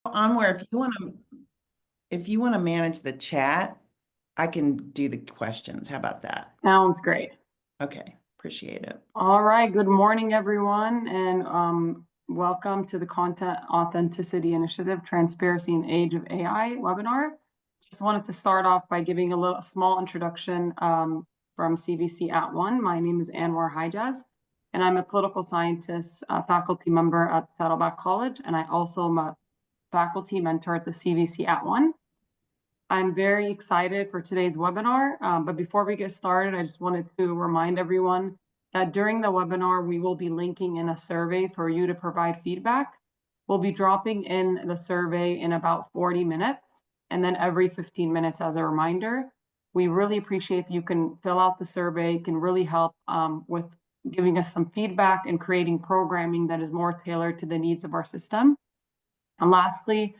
Onward, if you want to manage the chat, I can do the questions. How about that? Sounds great. Okay, appreciate it. All right. Good morning, everyone, and welcome to the Content Authenticity Initiative, Transparency in Age of AI webinar. Just wanted to start off by giving a small introduction from CVC at One. My name is Anwar Hijaz, and I'm a political scientist, faculty member at Saddleback College, and I also am a faculty mentor at the CVC at One. I'm very excited for today's webinar, but before we get started, I just wanted to remind everyone that during the webinar, we will be linking in a survey for you to provide feedback. We'll be dropping in the survey in about 40 minutes, and then every 15 minutes as a reminder. We really appreciate if you can fill out the survey. It can really help with giving us some feedback and creating programming that is more tailored to the needs of our system. And lastly,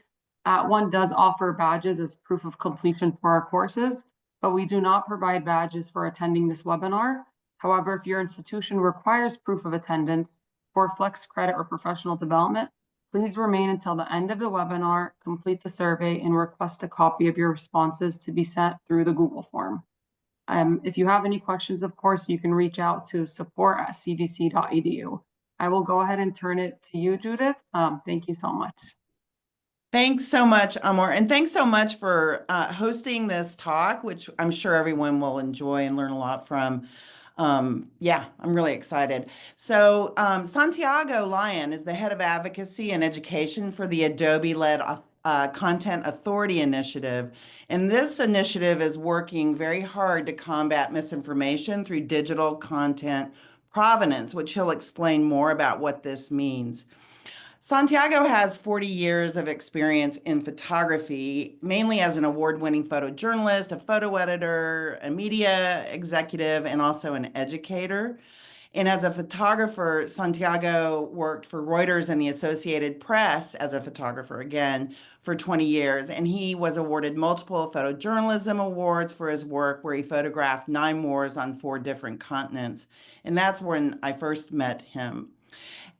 One does offer badges as proof of completion for our courses, but we do not provide badges for attending this webinar. However, if your institution requires proof of attendance for flex credit or professional development, please remain until the end of the webinar, complete the survey, and request a copy of your responses to be sent through the Google form. If you have any questions, of course, you can reach out to support@cvc.edu. I will go ahead and turn it to you, Judith. Thank you so much. Thanks so much, Amor, and thanks so much for hosting this talk, which I'm sure everyone will enjoy and learn a lot from. Yeah, I'm really excited. So Santiago Lyon is the head of advocacy and education for the Adobe-led Content Authority Initiative. And this initiative is working very hard to combat misinformation through digital content provenance, which he'll explain more about what this means. Santiago has 40 years of experience in photography, mainly as an award-winning photojournalist, a photo editor, a media executive, and also an educator. And as a photographer, Santiago worked for Reuters and the Associated Press as a photographer again for 20 years. And he was awarded multiple photojournalism awards for his work, where he photographed 9 wars on 4 different continents. And that's when I first met him.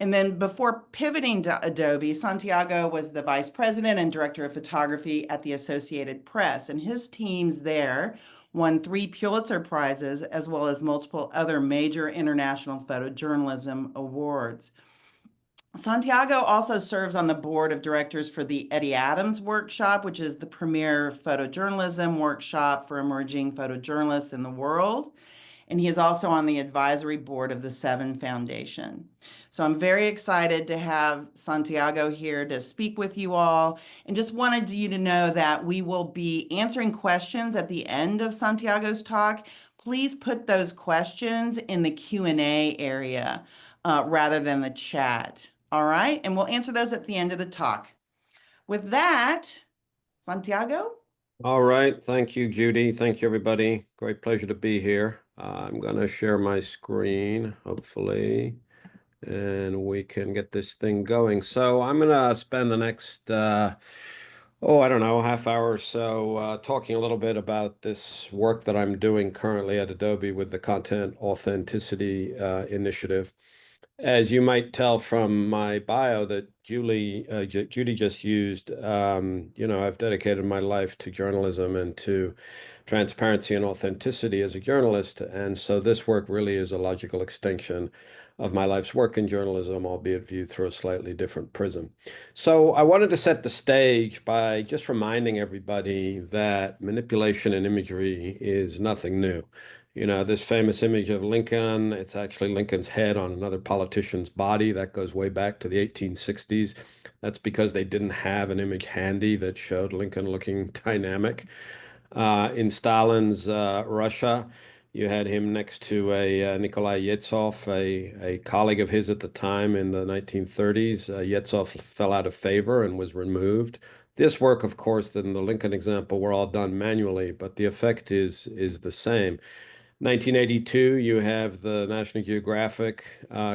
And then before pivoting to Adobe, Santiago was the vice president and director of photography at the Associated Press, and his teams there won 3 Pulitzer Prizes, as well as multiple other major international photojournalism awards. Santiago also serves on the board of directors for the Eddie Adams Workshop, which is the premier photojournalism workshop for emerging photojournalists in the world. And he is also on the advisory board of the Seven Foundation. So I'm very excited to have Santiago here to speak with you all, and just wanted you to know that we will be answering questions at the end of Santiago's talk. Please put those questions in the Q&A area rather than the chat. All right, and we'll answer those at the end of the talk. With that, Santiago? All right. Thank you, Judy. Thank you, everybody. Great pleasure to be here. I'm going to share my screen, hopefully, and we can get this thing going. So I'm going to spend the next, I don't know, half hour or so talking a little bit about this work that I'm doing currently at Adobe with the Content Authenticity Initiative. As you might tell from my bio that Judy just used, I've dedicated my life to journalism and to transparency and authenticity as a journalist. And so this work really is a logical extension of my life's work in journalism, albeit viewed through a slightly different prism. So I wanted to set the stage by just reminding everybody that manipulation and imagery is nothing new. You know, this famous image of Lincoln, it's actually Lincoln's head on another politician's body. That goes way back to the 1860s. That's because they didn't have an image handy that showed Lincoln looking dynamic. In Stalin's Russia, you had him next to a Nikolai Yezhov, a colleague of his at the time in the 1930s. Yezhov fell out of favor and was removed. This work, of course, in the Lincoln example, were all done manually, but the effect is the same. 1982, you have the National Geographic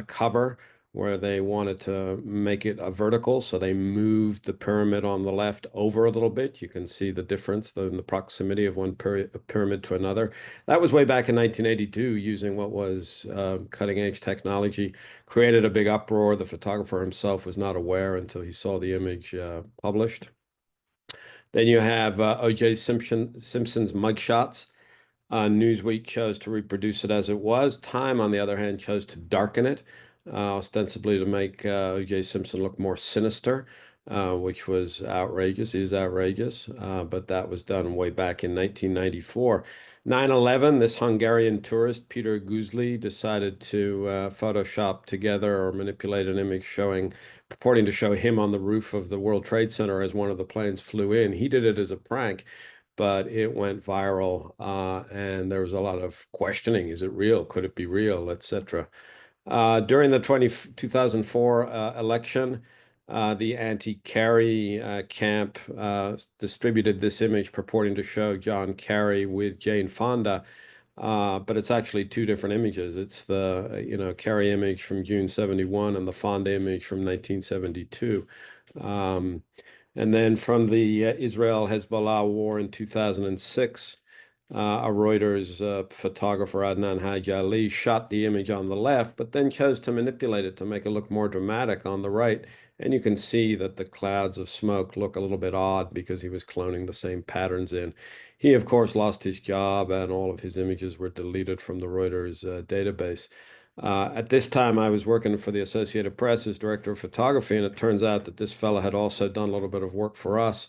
cover where they wanted to make it a vertical. So they moved the pyramid on the left over a little bit. You can see the difference in the proximity of one pyramid to another. That was way back in 1982, using what was cutting edge technology, created a big uproar. The photographer himself was not aware until he saw the image published. Then you have O.J. Simpson's mugshots. Newsweek chose to reproduce it as it was. Time, on the other hand, chose to darken it, ostensibly to make O.J. Simpson look more sinister, which was outrageous, is outrageous, but that was done way back in 1994. 9/11, this Hungarian tourist, Peter Guzli, decided to Photoshop together or manipulate an image purporting to show him on the roof of the World Trade Center as one of the planes flew in. He did it as a prank, but it went viral, and there was a lot of questioning. Is it real? Could it be real? Etc. During the 2004 election, the anti-Kerry camp distributed this image purporting to show John Kerry with Jane Fonda, but it's actually two different images. It's the Kerry image from June 71 and the Fonda image from 1972. And then from the Israel-Hezbollah war in 2006, a Reuters photographer, Adnan Haji Ali, shot the image on the left, but then chose to manipulate it to make it look more dramatic on the right. And you can see that the clouds of smoke look a little bit odd because he was cloning the same patterns in. He, of course, lost his job, and all of his images were deleted from the Reuters database. At this time, I was working for the Associated Press as director of photography, and it turns out that this fellow had also done a little bit of work for us,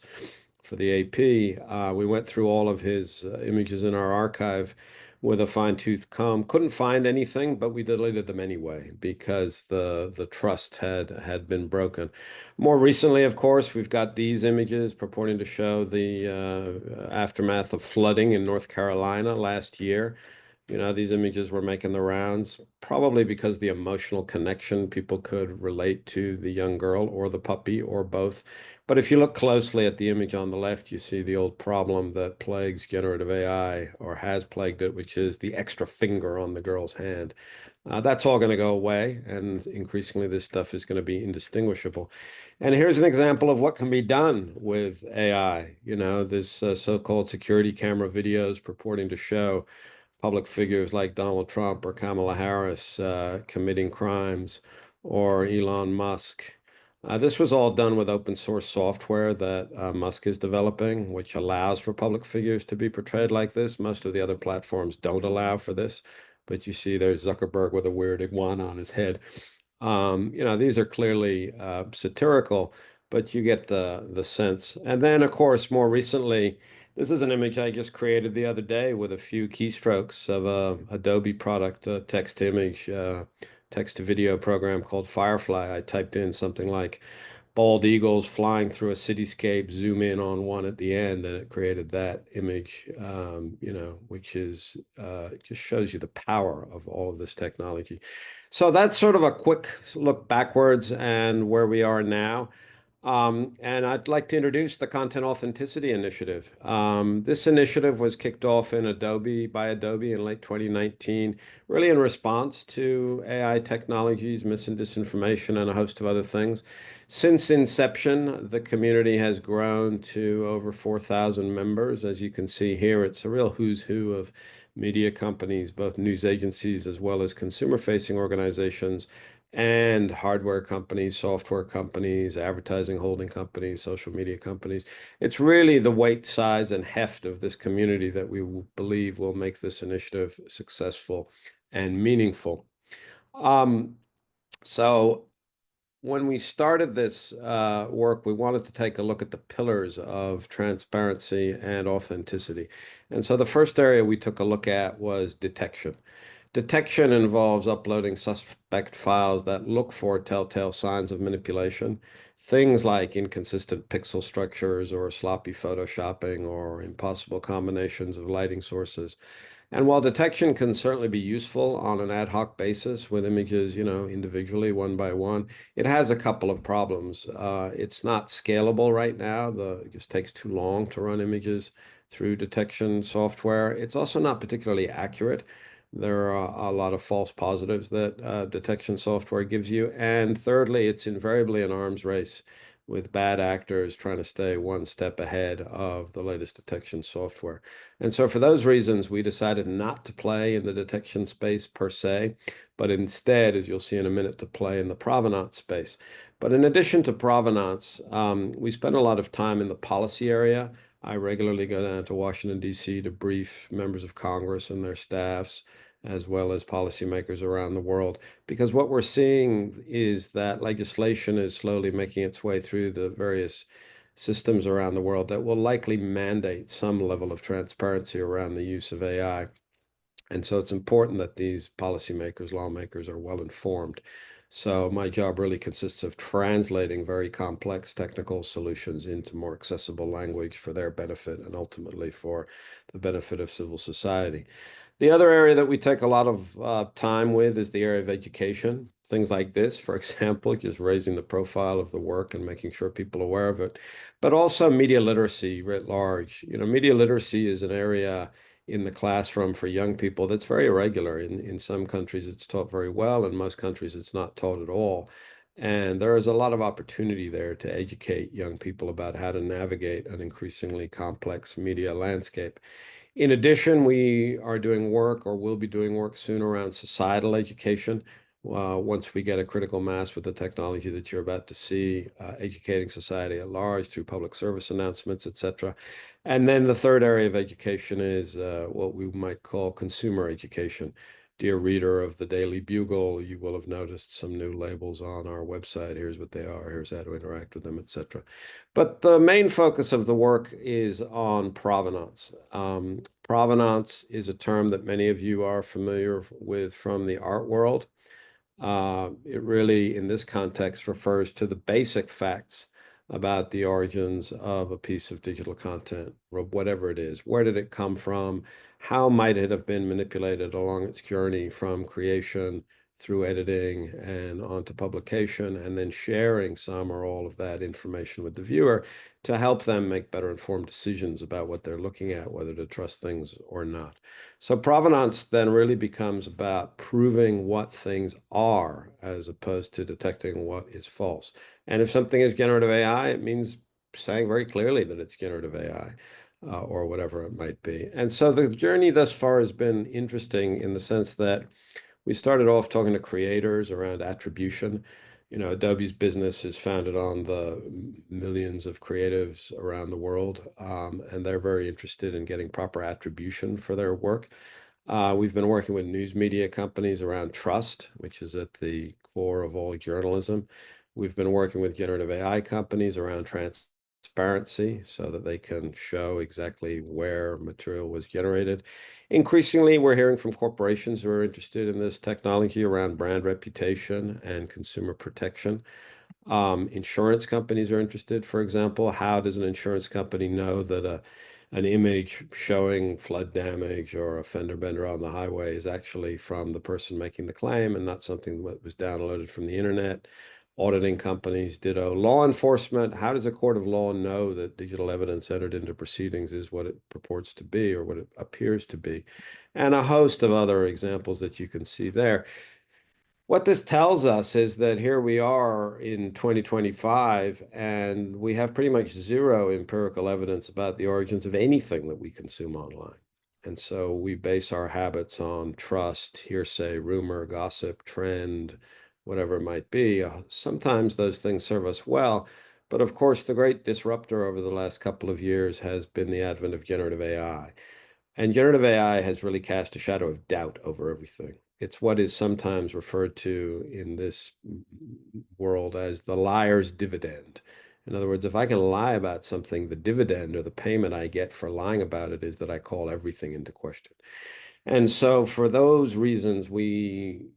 for the AP. We went through all of his images in our archive with a fine-tooth comb. Couldn't find anything, but we deleted them anyway because the trust had been broken. More recently, of course, we've got these images purporting to show the aftermath of flooding in North Carolina last year. These images were making the rounds, probably because the emotional connection people could relate to the young girl or the puppy or both. But if you look closely at the image on the left, you see the old problem that plagues generative AI, or has plagued it, which is the extra finger on the girl's hand. That's all going to go away, and increasingly this stuff is going to be indistinguishable. And here's an example of what can be done with AI. This so-called security camera videos purporting to show public figures like Donald Trump or Kamala Harris committing crimes, or Elon Musk. This was all done with open source software that Musk is developing, which allows for public figures to be portrayed like this. Most of the other platforms don't allow for this, but you see there's Zuckerberg with a weird iguana on his head. These are clearly satirical, but you get the sense. And then, of course, more recently, this is an image I just created the other day with a few keystrokes of a Adobe product, a text-to-image, text-to-video program called Firefly. I typed in something like bald eagles flying through a cityscape, zoom in on one at the end, and it created that image, which is just shows you the power of all of this technology. So that's sort of a quick look backwards and where we are now. And I'd like to introduce the Content Authenticity Initiative. This initiative was kicked off by Adobe in late 2019, really in response to AI technologies, mis and disinformation, and a host of other things. Since inception, the community has grown to over 4,000 members. As you can see here, it's a real who's who of media companies, both news agencies as well as consumer-facing organizations, and hardware companies, software companies, advertising holding companies, social media companies. It's really the weight, size, and heft of this community that we believe will make this initiative successful and meaningful. So when we started this work, we wanted to take a look at the pillars of transparency and authenticity. And so the first area we took a look at was detection. Detection involves uploading suspect files that look for telltale signs of manipulation, things like inconsistent pixel structures or sloppy photoshopping or impossible combinations of lighting sources. And while detection can certainly be useful on an ad hoc basis with images, individually, one by one, it has a couple of problems. It's not scalable right now. It just takes too long to run images through detection software. It's also not particularly accurate. There are a lot of false positives that detection software gives you. And thirdly, it's invariably an arms race with bad actors trying to stay one step ahead of the latest detection software. And so for those reasons, we decided not to play in the detection space per se, but instead, as you'll see in a minute, to play in the provenance space. But in addition to provenance, we spend a lot of time in the policy area. I regularly go down to Washington, D.C. to brief members of Congress and their staffs, as well as policymakers around the world. Because what we're seeing is that legislation is slowly making its way through the various systems around the world that will likely mandate some level of transparency around the use of AI. And so it's important that these policymakers, lawmakers are well informed. So my job really consists of translating very complex technical solutions into more accessible language for their benefit and ultimately for the benefit of civil society. The other area that we take a lot of time with is the area of education. Things like this, for example, just raising the profile of the work and making sure people are aware of it, but also media literacy writ large. Media literacy is an area in the classroom for young people that's very irregular. In some countries, it's taught very well. In most countries, it's not taught at all. And there is a lot of opportunity there to educate young people about how to navigate an increasingly complex media landscape. In addition, we are doing work or will be doing work soon around societal education. Once we get a critical mass with the technology that you're about to see, educating society at large through public service announcements, etc. And then the third area of education is what we might call consumer education. Dear reader of the Daily Bugle, you will have noticed some new labels on our website. Here's what they are, here's how to interact with them, etc. But the main focus of the work is on provenance. Provenance is a term that many of you are familiar with from the art world. It really, in this context, refers to the basic facts about the origins of a piece of digital content, whatever it is. Where did it come from? How might it have been manipulated along its journey from creation through editing and onto publication, and then sharing some or all of that information with the viewer to help them make better informed decisions about what they're looking at, whether to trust things or not. So provenance then really becomes about proving what things are as opposed to detecting what is false. And if something is generative AI, it means saying very clearly that it's generative AI. Or whatever it might be. And so the journey thus far has been interesting in the sense that we started off talking to creators around attribution. Adobe's business is founded on the millions of creatives around the world, and they're very interested in getting proper attribution for their work. We've been working with news media companies around trust, which is at the core of all journalism. We've been working with generative AI companies around transparency so that they can show exactly where material was generated. Increasingly, we're hearing from corporations who are interested in this technology around brand reputation and consumer protection. Insurance companies are interested, for example. How does an insurance company know that an image showing flood damage or a fender bender on the highway is actually from the person making the claim and not something that was downloaded from the internet? Auditing companies, ditto. Law enforcement, how does a court of law know that digital evidence entered into proceedings is what it purports to be or what it appears to be? And a host of other examples that you can see there. What this tells us is that here we are in 2025, and we have pretty much zero empirical evidence about the origins of anything that we consume online. And so we base our habits on trust, hearsay, rumor, gossip, trend, whatever it might be. Sometimes those things serve us well. But of course, the great disruptor over the last couple of years has been the advent of generative AI. And generative AI has really cast a shadow of doubt over everything. It's what is sometimes referred to in this world as the liar's dividend. In other words, if I can lie about something, the dividend or the payment I get for lying about it is that I call everything into question. And so for those reasons, we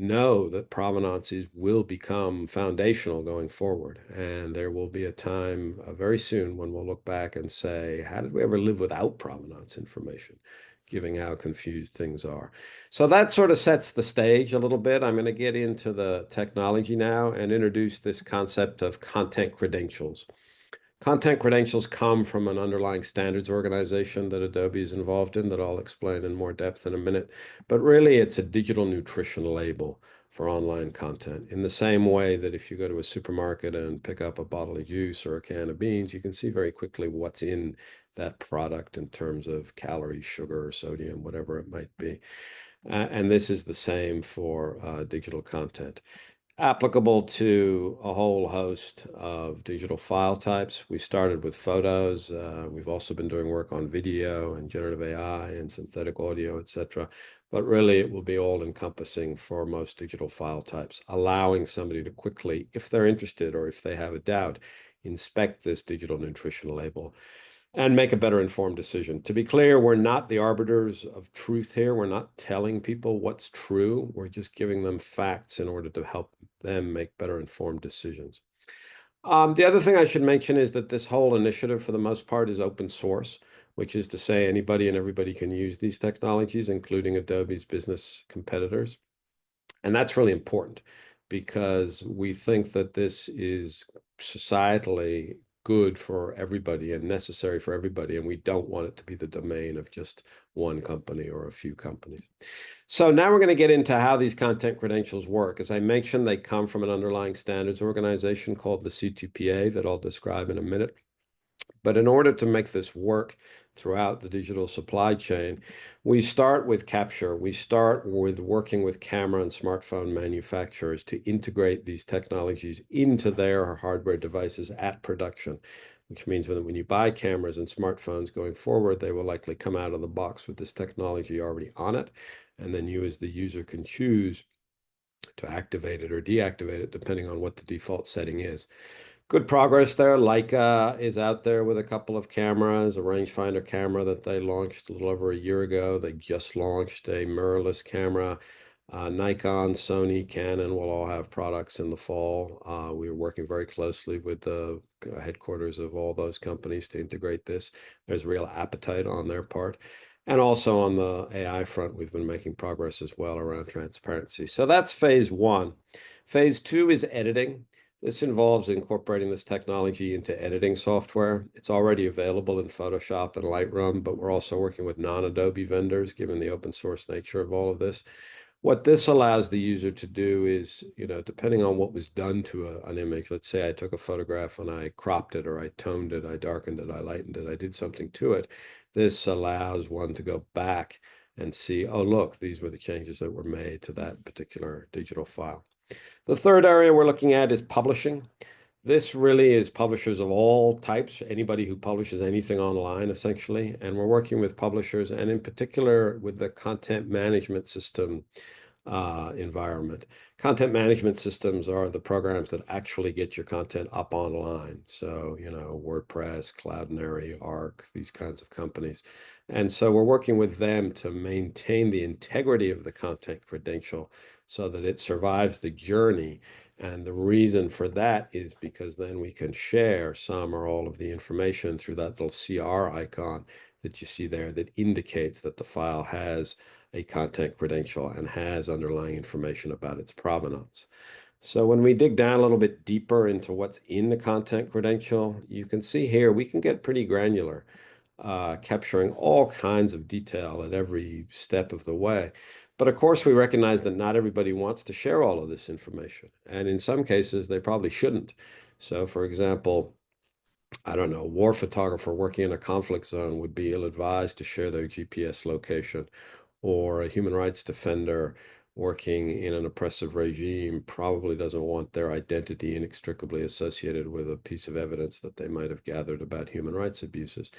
know that provenances will become foundational going forward. And there will be a time very soon when we'll look back and say, how did we ever live without provenance information, given how confused things are? So that sort of sets the stage a little bit. I'm going to get into the technology now and introduce this concept of content credentials. Content credentials come from an underlying standards organization that Adobe is involved in that I'll explain in more depth in a minute. But really, it's a digital nutrition label for online content. In the same way that if you go to a supermarket and pick up a bottle of juice or a can of beans, you can see very quickly what's in that product in terms of calories, sugar, sodium, whatever it might be. And this is the same for digital content. Applicable to a whole host of digital file types. We started with photos. We've also been doing work on video and generative AI and synthetic audio, etc. But really, it will be all encompassing for most digital file types, allowing somebody to quickly, if they're interested or if they have a doubt, inspect this digital nutrition label and make a better informed decision. To be clear, we're not the arbiters of truth here. We're not telling people what's true. We're just giving them facts in order to help them make better informed decisions. The other thing I should mention is that this whole initiative, for the most part, is open source, which is to say anybody and everybody can use these technologies, including Adobe's business competitors. And that's really important because we think that this is societally good for everybody and necessary for everybody, and we don't want it to be the domain of just one company or a few companies. So now we're going to get into how these content credentials work. As I mentioned, they come from an underlying standards organization called the C2PA that I'll describe in a minute. But in order to make this work throughout the digital supply chain, we start with capture. We start with working with camera and smartphone manufacturers to integrate these technologies into their hardware devices at production, which means when you buy cameras and smartphones going forward, they will likely come out of the box with this technology already on it. And then you as the user can choose to activate it or deactivate it, depending on what the default setting is. Good progress there. Leica is out there with a couple of cameras, a rangefinder camera that they launched a little over a year ago. They just launched a mirrorless camera. Nikon, Sony, Canon will all have products in the fall. We are working very closely with the headquarters of all those companies to integrate this. There's real appetite on their part. And also on the AI front, we've been making progress as well around transparency. So that's phase one. Phase two is editing. This involves incorporating this technology into editing software. It's already available in Photoshop and Lightroom, but we're also working with non-Adobe vendors, given the open source nature of all of this. What this allows the user to do is, depending on what was done to an image, let's say I took a photograph and I cropped it, or I toned it, I darkened it, I lightened it, I did something to it. This allows one to go back and see, oh, look, these were the changes that were made to that particular digital file. The third area we're looking at is publishing. This really is publishers of all types, anybody who publishes anything online, essentially. And we're working with publishers, and in particular with the content management system environment. Content management systems are the programs that actually get your content up online. So, WordPress, Cloudinary, Arc, these kinds of companies. And so we're working with them to maintain the integrity of the content credential so that it survives the journey. And the reason for that is because then we can share some or all of the information through that little CR icon that you see there that indicates that the file has a content credential and has underlying information about its provenance. So when we dig down a little bit deeper into what's in the content credential, you can see here we can get pretty granular, capturing all kinds of detail at every step of the way. But of course, we recognize that not everybody wants to share all of this information. And in some cases, they probably shouldn't. So for example, I don't know, a war photographer working in a conflict zone would be ill-advised to share their GPS location, or a human rights defender working in an oppressive regime probably doesn't want their identity inextricably associated with a piece of evidence that they might have gathered about human rights abuses.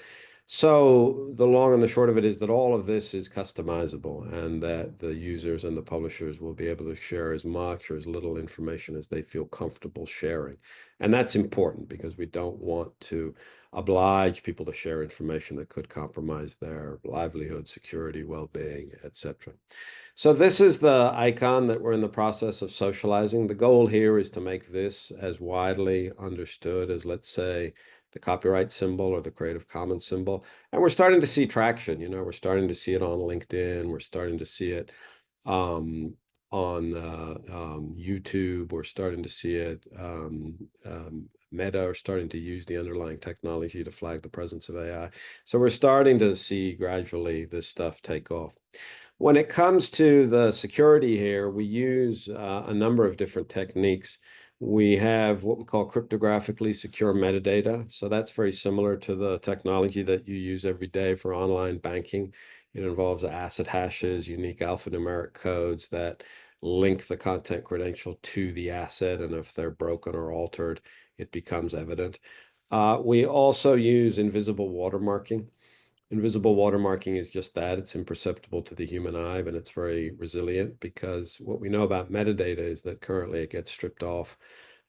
So the long and the short of it is that all of this is customizable, and that the users and the publishers will be able to share as much or as little information as they feel comfortable sharing. And that's important because we don't want to oblige people to share information that could compromise their livelihood, security, well-being, etc. So this is the icon that we're in the process of socializing. The goal here is to make this as widely understood as, let's say, the copyright symbol or the Creative Commons symbol. And we're starting to see traction. We're starting to see it on LinkedIn. We're starting to see it on YouTube. We're starting to see it Meta are starting to use the underlying technology to flag the presence of AI. So we're starting to see gradually this stuff take off. When it comes to the security here, we use a number of different techniques. We have what we call cryptographically secure metadata. So that's very similar to the technology that you use every day for online banking. It involves ACID hashes, unique alphanumeric codes that link the content credential to the asset. And if they're broken or altered, it becomes evident. We also use invisible watermarking. Invisible watermarking is just that. It's imperceptible to the human eye, but it's very resilient because what we know about metadata is that currently it gets stripped off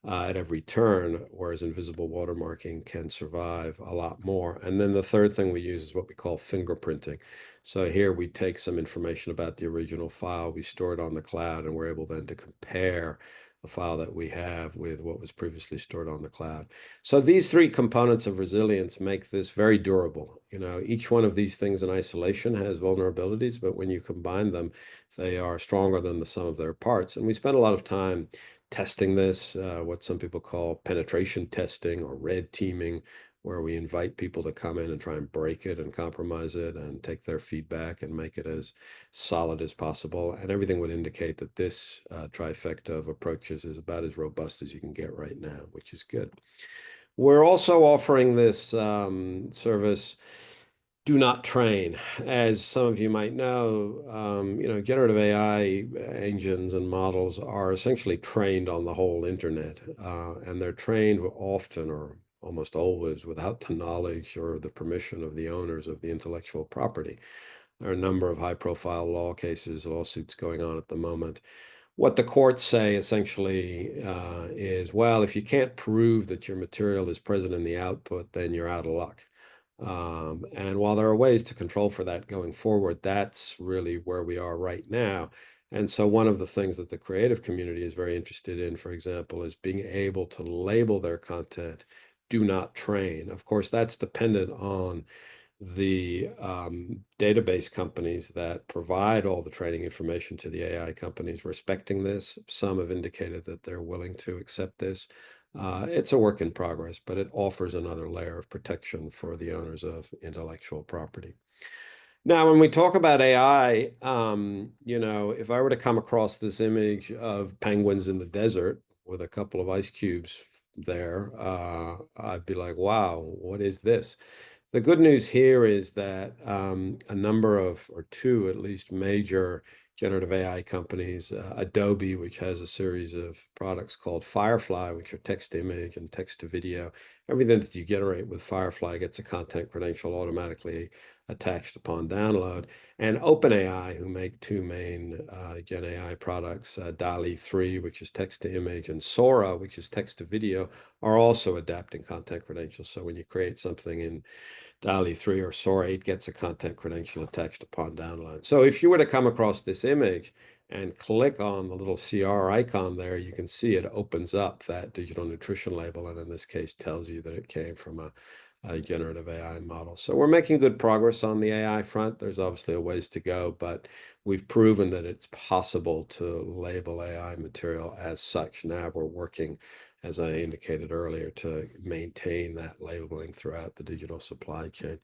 at every turn, whereas invisible watermarking can survive a lot more. And then the third thing we use is what we call fingerprinting. So here we take some information about the original file, we store it on the cloud, and we're able then to compare the file that we have with what was previously stored on the cloud. So these three components of resilience make this very durable. You know, each one of these things in isolation has vulnerabilities, but when you combine them, they are stronger than the sum of their parts. And we spent a lot of time testing this, what some people call penetration testing or red teaming, where we invite people to come in and try and break it and compromise it and take their feedback and make it as solid as possible. And everything would indicate that this trifecta of approaches is about as robust as you can get right now, which is good. We're also offering this service, do not train. As some of you might know, you know, generative AI engines and models are essentially trained on the whole internet, and they're trained often or almost always without the knowledge or the permission of the owners of the intellectual property. There are a number of high-profile law cases, lawsuits going on at the moment. What the courts say essentially is, well, if you can't prove that your material is present in the output, then you're out of luck. And while there are ways to control for that going forward, that's really where we are right now. And so one of the things that the creative community is very interested in, for example, is being able to label their content, do not train. Of course, that's dependent on the database companies that provide all the training information to the AI companies respecting this. Some have indicated that they're willing to accept this. It's a work in progress, but it offers another layer of protection for the owners of intellectual property. Now, when we talk about AI, you know, if I were to come across this image of penguins in the desert with a couple of ice cubes there, I'd be like, wow, what is this? The good news here is that a number of, or two at least, major generative AI companies, Adobe, which has a series of products called Firefly, which are text to image and text to video. Everything that you generate with Firefly gets a content credential automatically attached upon download. And OpenAI, who make two main Gen AI products, DALL-E 3, which is text to image, and Sora, which is text to video, are also adapting content credentials. So when you create something in DALL-E 3 or Sora 8 gets a content credential attached upon download. So if you were to come across this image and click on the little CR icon there, you can see it opens up that digital nutrition label, and in this case tells you that it came from a generative AI model. So we're making good progress on the AI front. There's obviously a ways to go, but we've proven that it's possible to label AI material as such. Now we're working, as I indicated earlier, to maintain that labeling throughout the digital supply chain.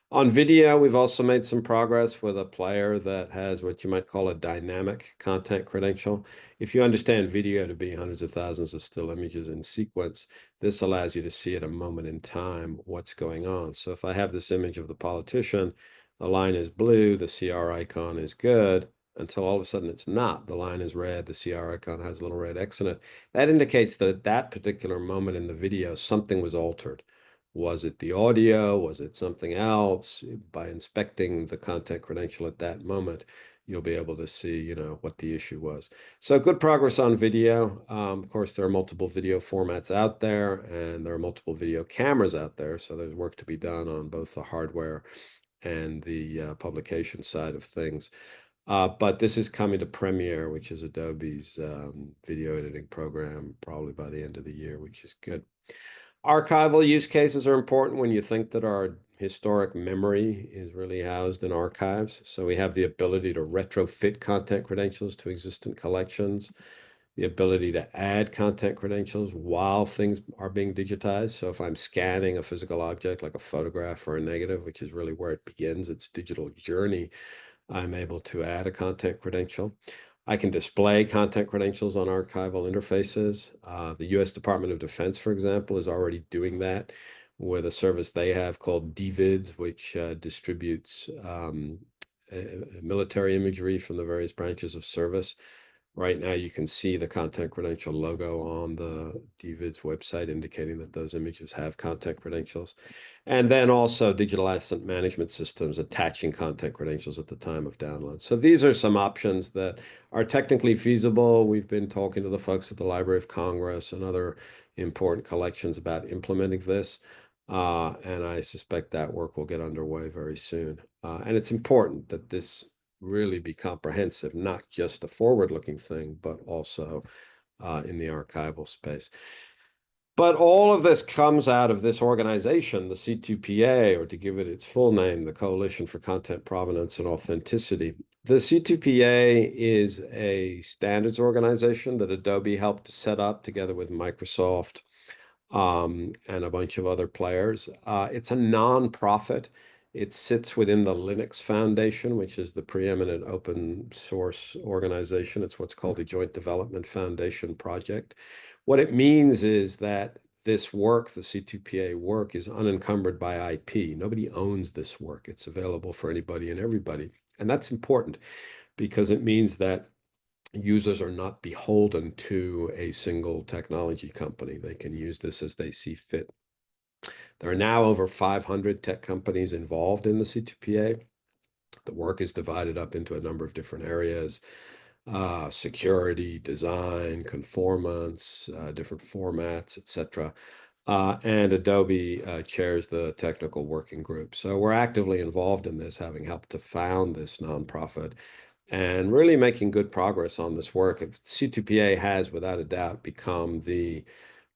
On video, we've also made some progress with a player that has what you might call a dynamic content credential. If you understand video to be hundreds of thousands of still images in sequence, this allows you to see at a moment in time what's going on. So if I have this image of the politician, the line is blue, the CR icon is good, until all of a sudden it's not. The line is red, the CR icon has a little red X in it. That indicates that at that particular moment in the video, something was altered. Was it the audio? Was it something else? By inspecting the content credential at that moment, you'll be able to see, you know, what the issue was. So good progress on video. Of course, there are multiple video formats out there, and there are multiple video cameras out there. So there's work to be done on both the hardware and the publication side of things. But this is coming to Premiere, which is Adobe's video editing program, probably by the end of the year, which is good. Archival use cases are important when you think that our historic memory is really housed in archives. So we have the ability to retrofit content credentials to existing collections. the ability to add content credentials while things are being digitized. So if I'm scanning a physical object like a photograph or a negative, which is really where it begins, its digital journey, I'm able to add a content credential. I can display content credentials on archival interfaces. The US Department of Defense, for example, is already doing that with a service they have called DVIDs, which distributes military imagery from the various branches of service. Right now, you can see the content credential logo on the DVID's website indicating that those images have content credentials. And then also digital asset management systems attaching content credentials at the time of download. So these are some options that are technically feasible. We've been talking to the folks at the Library of Congress and other important collections about implementing this. And I suspect that work will get underway very soon. And it's important that this really be comprehensive, not just a forward-looking thing, but also in the archival space. But all of this comes out of this organization, the C2PA, or to give it its full name, the Coalition for Content Provenance and Authenticity. The C2PA is a standards organization that Adobe helped set up together with Microsoft and a bunch of other players. It's a nonprofit. It sits within the Linux Foundation, which is the preeminent open source organization. It's what's called the Joint Development Foundation Project. What it means is that this work, the C2PA work, is unencumbered by IP. Nobody owns this work. It's available for anybody and everybody. And that's important because it means that users are not beholden to a single technology company. They can use this as they see fit. There are now over 500 tech companies involved in the C2PA. The work is divided up into a number of different areas: security, design, conformance, different formats, etc. And Adobe chairs the technical working group. So we're actively involved in this, having helped to found this nonprofit and really making good progress on this work. C2PA has, without a doubt, become the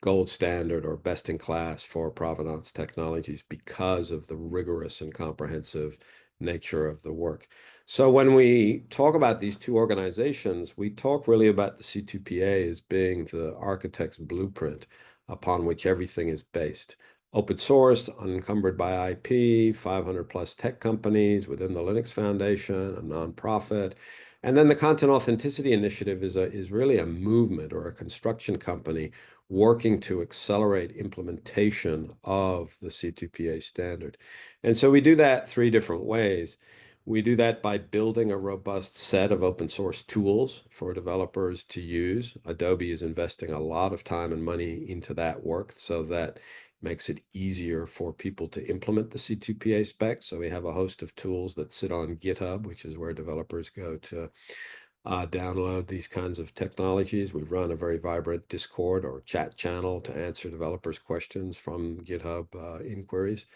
gold standard or best in class for provenance technologies because of the rigorous and comprehensive nature of the work. So when we talk about these two organizations, we talk really about the C2PA as being the architect's blueprint upon which everything is based. Open source, unencumbered by IP, 500 plus tech companies within the Linux Foundation, a nonprofit. And then the Content Authenticity Initiative is really a movement or a construction company working to accelerate implementation of the C2PA standard. And so we do that three different ways. We do that by building a robust set of open source tools for developers to use. Adobe is investing a lot of time and money into that work so that makes it easier for people to implement the C2PA specs. So we have a host of tools that sit on GitHub, which is where developers go to download these kinds of technologies. We run a very vibrant Discord or chat channel to answer developers' questions from GitHub inquiries.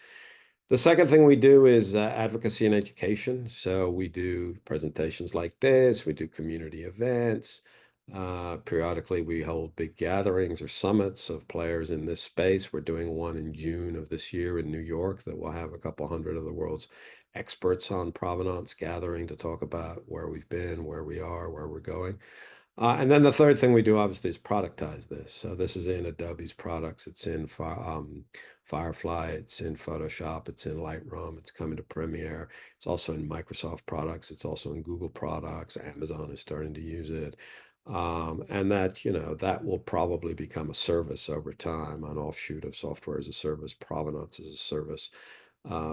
The second thing we do is advocacy and education. So we do presentations like this. We do community events. Periodically, we hold big gatherings or summits of players in this space. We're doing one in June of this year in New York that will have a couple hundred of the world's experts on provenance gathering to talk about where we've been, where we are, where we're going. And then the third thing we do, obviously, is productize this. So this is in Adobe's products. It's in Firefly, it's in Photoshop, it's in Lightroom, it's coming to Premiere. It's also in Microsoft products. It's also in Google products. Amazon is starting to use it. And that, that will probably become a service over time, an offshoot of software as a service, provenance as a service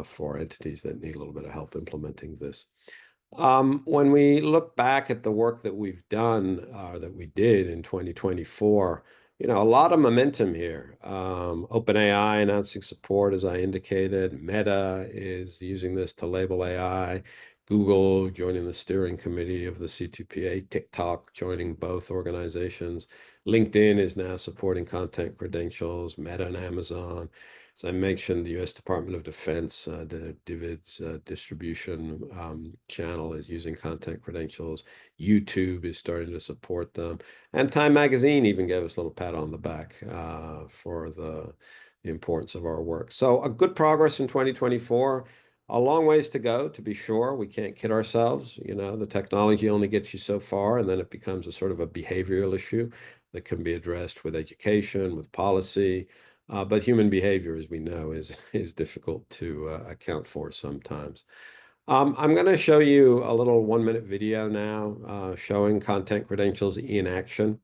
for entities that need a little bit of help implementing this. When we look back at the work that we've done, that we did in 2024, a lot of momentum here. OpenAI announcing support, as I indicated. Meta is using this to label AI. Google joining the steering committee of the C2PA. TikTok joining both organizations. LinkedIn is now supporting content credentials. Meta and Amazon. As I mentioned, the U.S. Department of Defense, the DVID's distribution channel is using content credentials. YouTube is starting to support them. And Time Magazine even gave us a little pat on the back for the importance of our work. So a good progress in 2024. A long ways to go, to be sure. We can't kid ourselves. You know, the technology only gets you so far, and then it becomes a sort of a behavioral issue that can be addressed with education, with policy. But human behavior, as we know, is difficult to account for sometimes. I'm going to show you a little 1-minute video now showing content credentials in action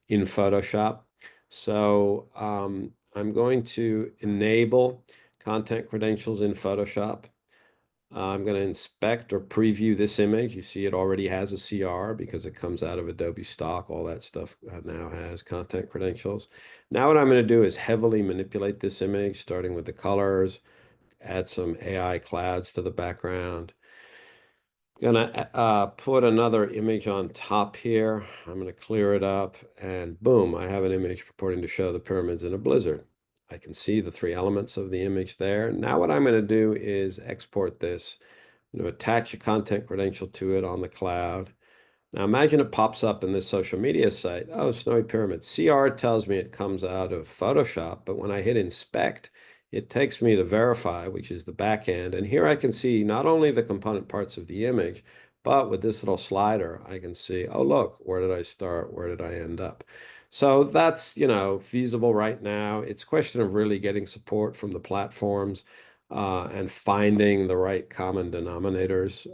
in Photoshop. So I'm going to enable content credentials in Photoshop. I'm going to inspect or preview this image. You see it already has a CR because it comes out of Adobe stock. All that stuff now has content credentials. Now what I'm going to do is heavily manipulate this image, starting with the colors, add some AI clouds to the background. Gonna put another image on top here. I'm gonna clear it up, and boom, I have an image purporting to show the pyramids in a blizzard. I can see the 3 elements of the image there. Now what I'm gonna do is export this. I'm gonna attach a content credential to it on the cloud. Now imagine it pops up in this social media site. Oh, snowy pyramid. CR tells me it comes out of Photoshop, but when I hit inspect, it takes me to verify, which is the back end. And here I can see not only the component parts of the image, but with this little slider, I can see, oh, look, where did I start? Where did I end up? So that's, you know, feasible right now. It's a question of really getting support from the platforms and finding the right common denominators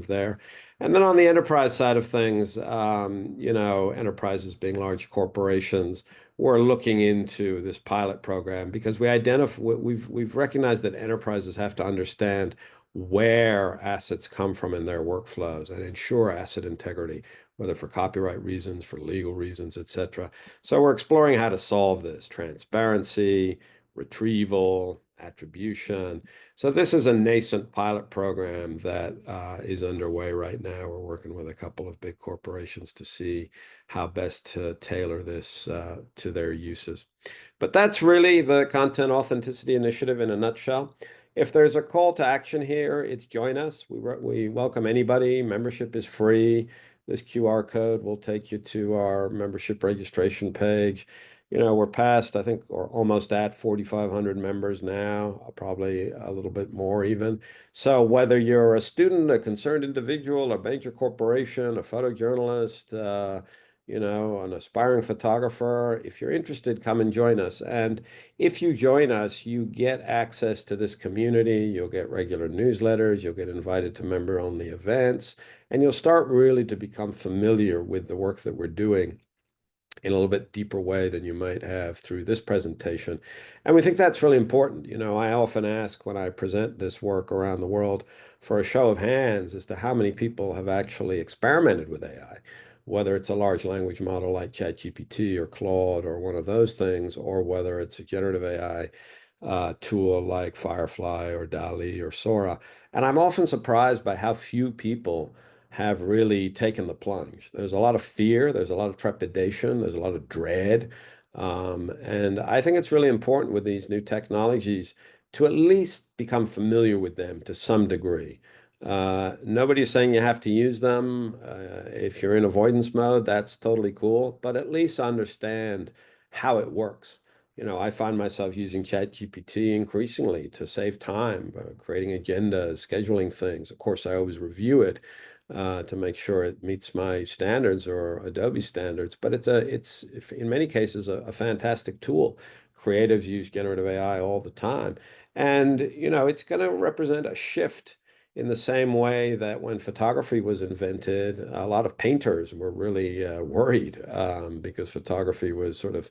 there. And then on the enterprise side of things, you know, enterprises being large corporations, we're looking into this pilot program because we've recognized that enterprises have to understand where assets come from in their workflows and ensure asset integrity, whether for copyright reasons, for legal reasons, et cetera. So we're exploring how to solve this: transparency, retrieval, attribution. So this is a nascent pilot program that is underway right now. We're working with a couple of big corporations to see how best to tailor this to their uses. But that's really the Content Authenticity Initiative in a nutshell. If there's a call to action here, it's join us. We welcome anybody. Membership is free. This QR code will take you to our membership registration page. You know, we're past, I think, or almost at 4,500 members now, probably a little bit more even. So whether you're a student, a concerned individual, a major corporation, a photojournalist, you know, an aspiring photographer, if you're interested, come and join us. And if you join us, you get access to this community. You'll get regular newsletters. You'll get invited to member-only events. And you'll start really to become familiar with the work that we're doing in a little bit deeper way than you might have through this presentation. And we think that's really important. You know, I often ask when I present this work around the world for a show of hands as to how many people have actually experimented with AI, whether it's a large language model like ChatGPT or Claude or one of those things, or whether it's a generative AI tool like Firefly or DALL-E or Sora. And I'm often surprised by how few people have really taken the plunge. There's a lot of fear, there's a lot of trepidation, there's a lot of dread. And I think it's really important with these new technologies to at least become familiar with them to some degree. Nobody's saying you have to use them. If you're in avoidance mode, that's totally cool, but at least understand how it works. You know, I find myself using ChatGPT increasingly to save time, creating agendas, scheduling things. Of course, I always review it to make sure it meets my standards or Adobe standards. But it's in many cases a fantastic tool. Creatives use generative AI all the time, and you know it's going to represent a shift in the same way that when photography was invented, a lot of painters were really worried because photography was sort of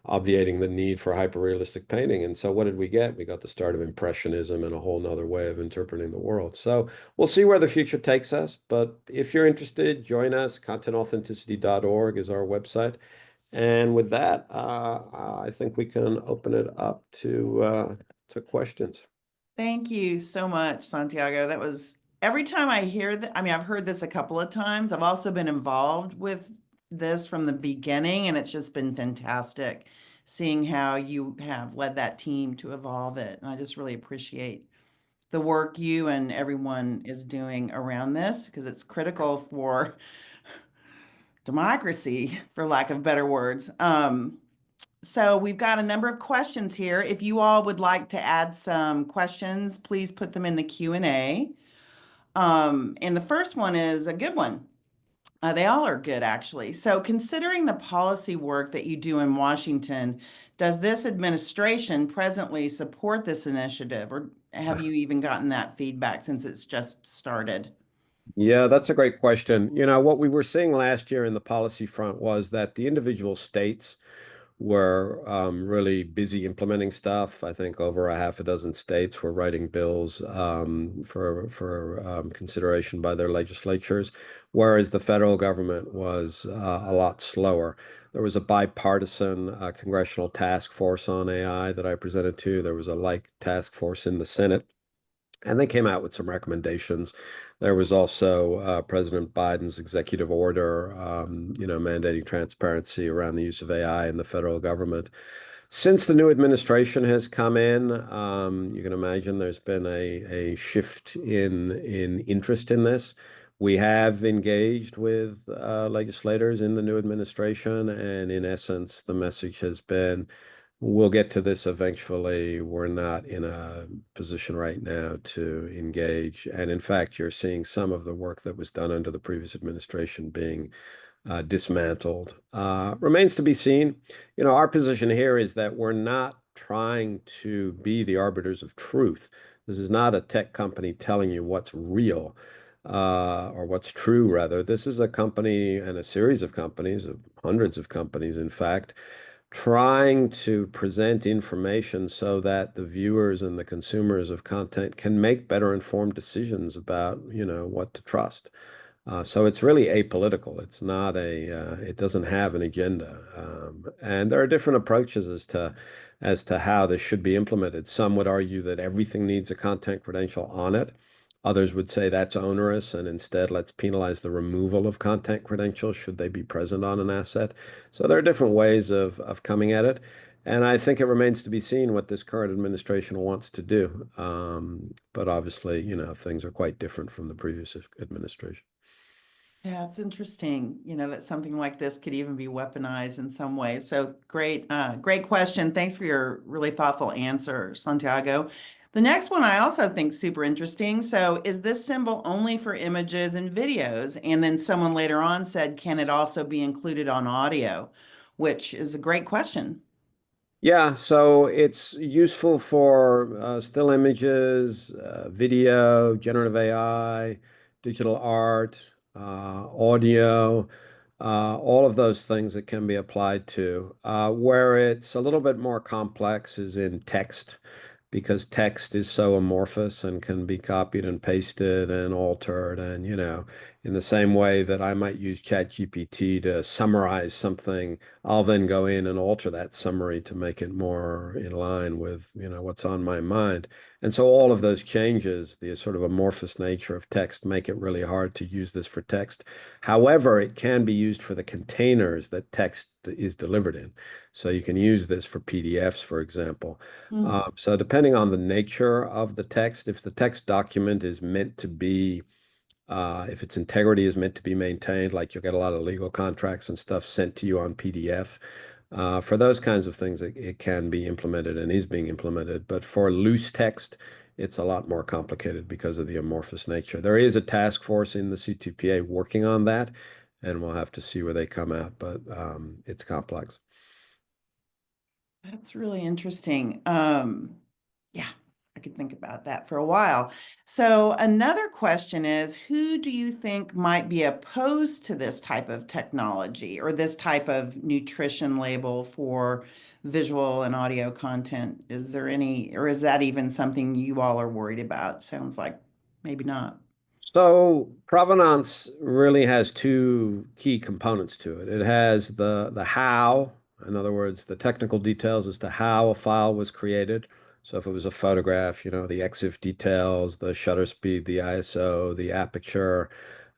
obviating the need for hyper-realistic painting. And so what did we get? We got the start of Impressionism and a whole nother way of interpreting the world. So we'll see where the future takes us. But if you're interested, join us. Content-authenticity.org is our website. And with that, I think we can open it up to questions. Thank you so much, Santiago. That was every time I hear that. I mean, I've heard this a couple of times. I've also been involved with this from the beginning, and it's just been fantastic seeing how you have led that team to evolve it. And I just really appreciate the work you and everyone is doing around this because it's critical for democracy, for lack of better words. So we've got a number of questions here. If you all would like to add some questions, please put them in the Q&A. And the first one is a good one. They all are good, actually. So considering the policy work that you do in Washington, does this administration presently support this initiative, or have you even gotten that feedback since it's just started? Yeah, that's a great question. You know, what we were seeing last year in the policy front was that the individual states were really busy implementing stuff. I think over a half a dozen states were writing bills for consideration by their legislatures, whereas the federal government was a lot slower. There was a bipartisan congressional task force on AI that I presented to. There was a like task force in the Senate. And they came out with some recommendations. There was also President Biden's executive order, mandating transparency around the use of AI in the federal government. Since the new administration has come in, you can imagine there's been a shift in interest in this. We have engaged with legislators in the new administration, and in essence, the message has been, we'll get to this eventually. We're not in a position right now to engage. And in fact, you're seeing some of the work that was done under the previous administration being dismantled. Remains to be seen. You know, our position here is that we're not trying to be the arbiters of truth. This is not a tech company telling you what's real, or what's true, rather. This is a company and a series of companies, of hundreds of companies, in fact, trying to present information so that the viewers and the consumers of content can make better informed decisions about, what to trust. So it's really apolitical. It's not it doesn't have an agenda. And there are different approaches as to how this should be implemented. Some would argue that everything needs a content credential on it. Others would say that's onerous, and instead let's penalize the removal of content credentials should they be present on an asset. So there are different ways of coming at it. And I think it remains to be seen what this current administration wants to do. But obviously, things are quite different from the previous administration. Yeah, it's interesting, that something like this could even be weaponized in some way. So great question. Thanks for your really thoughtful answer, Santiago. The next one I also think super interesting. So is this symbol only for images and videos? And then someone later on said, can it also be included on audio? Which is a great question. Yeah, so it's useful for still images, video, generative AI, digital art, audio, all of those things that can be applied to. Where it's a little bit more complex is in text, because text is so amorphous and can be copied and pasted and altered. And, in the same way that I might use ChatGPT to summarize something, I'll then go in and alter that summary to make it more in line with, what's on my mind. And so all of those changes, the sort of amorphous nature of text, make it really hard to use this for text. However, it can be used for the containers that text is delivered in. So you can use this for PDFs, for example. So depending on the nature of the text, if the text document is meant to be, if its integrity is meant to be maintained, like you'll get a lot of legal contracts and stuff sent to you on PDF. For those kinds of things, it can be implemented and is being implemented. But for loose text, it's a lot more complicated because of the amorphous nature. There is a task force in the C2PA working on that, and we'll have to see where they come out, but it's complex. That's really interesting. Yeah, I could think about that for a while. So another question is, who do you think might be opposed to this type of technology or this type of nutrition label for visual and audio content? Is there any, or is that even something you all are worried about? Sounds like maybe not. So provenance really has two key components to it. It has the how, in other words, the technical details as to how a file was created. So if it was a photograph, the EXIF details, the shutter speed, the ISO, the aperture,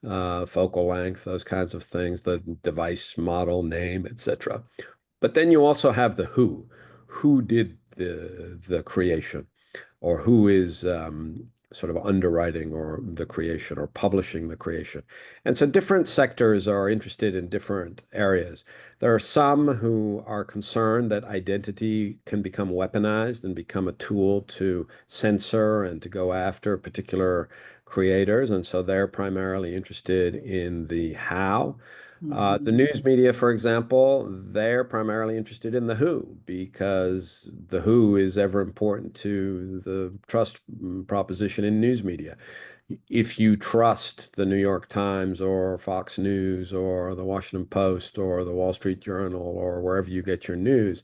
focal length, those kinds of things, the device model, name, etc. But then you also have the who. Who did the creation, or sort of underwriting or the creation or publishing the creation. And so different sectors are interested in different areas. There are some who are concerned that identity can become weaponized and become a tool to censor and to go after particular creators. And so they're primarily interested in the how. The news media, for example, they're primarily interested in the who, because the who is ever important to the trust proposition in news media. If you trust the New York Times or Fox News or the Washington Post or the Wall Street Journal or wherever you get your news,